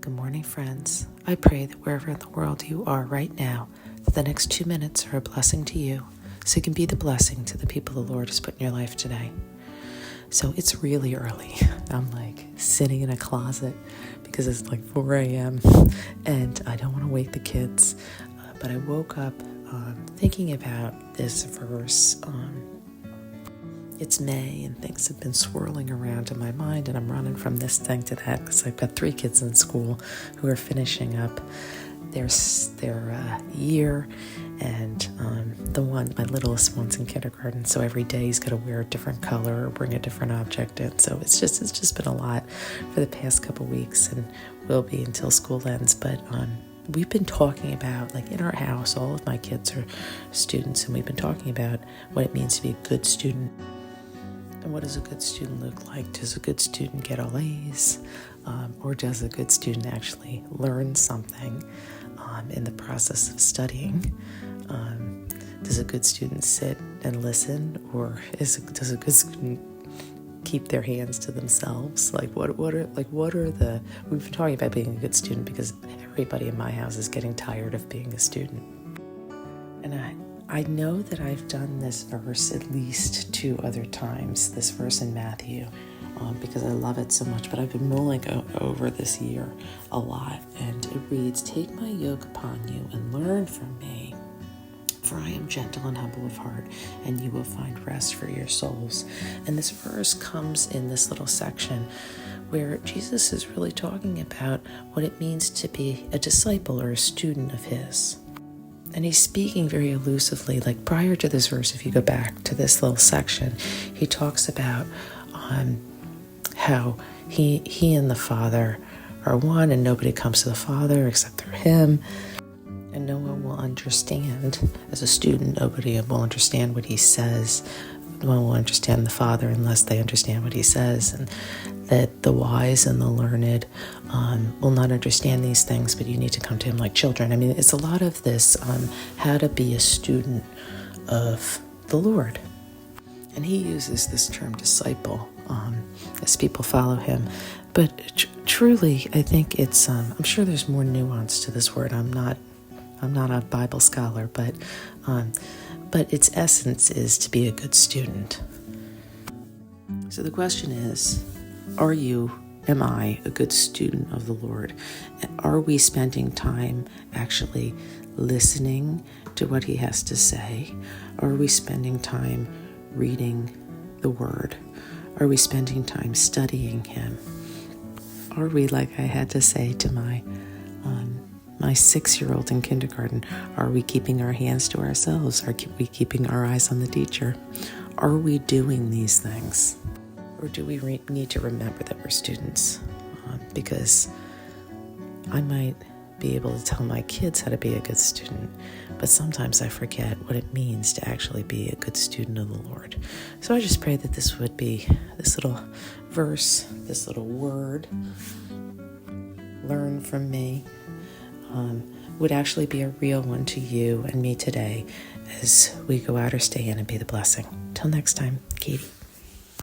Good morning, friends. I pray that wherever in the world you are right now, that the next 2 minutes are a blessing to you, so you can be the blessing to the people the Lord has put in your life today. So it's really early. I'm like sitting in a closet because it's like 4 a.m. and I don't want to wake the kids. But I woke up thinking about this verse. It's May and things have been swirling around in my mind, and I'm running from this thing to that because I've got 3 kids in school who are finishing up their year, and my littlest one's in kindergarten, so every day he's got to wear a different color or bring a different object in. So it's just been a lot for the past couple weeks, and will be until school ends. But we've been talking about, like in our house, all of my kids are students, and we've been talking about what it means to be a good student. And what does a good student look like? Does a good student get all A's? Or does a good student actually learn something in the process of studying? Does a good student sit and listen? Or does a good student keep their hands to themselves? We've been talking about being a good student because everybody in my house is getting tired of being a student. And I know that I've done this verse at least 2 other times, this verse in Matthew, because I love it so much, but I've been mulling over this year a lot, and it reads, "Take my yoke upon you and learn from me, for I am gentle and humble of heart, and you will find rest for your souls." And this verse comes in this little section where Jesus is really talking about what it means to be a disciple or a student of his. And he's speaking very elusively. Like prior to this verse, if you go back to this little section, he talks about how he and the Father are one, and nobody comes to the Father except through him. And no one will understand, as a student, nobody will understand what he says. No one will understand the Father unless they understand what he says. And that the wise and the learned will not understand these things, but you need to come to him like children. I mean, it's a lot of this how to be a student of the Lord. And he uses this term disciple as people follow him. But truly, I think it's, I'm sure there's more nuance to this word. I'm not a Bible scholar, but its essence is to be a good student. So the question is, am I a good student of the Lord? Are we spending time actually listening to what he has to say? Are we spending time reading the Word? Are we spending time studying him? Are we, like I had to say to my 6-year-old in kindergarten, are we keeping our hands to ourselves? Are we keeping our eyes on the teacher? Are we doing these things? Or do we need to remember that we're students? Because I might be able to tell my kids how to be a good student, but sometimes I forget what it means to actually be a good student of the Lord. So I just pray that this would be, this little verse, this little word, learn from me, would actually be a real one to you and me today as we go out or stay in and be the blessing. Till next time, Katie.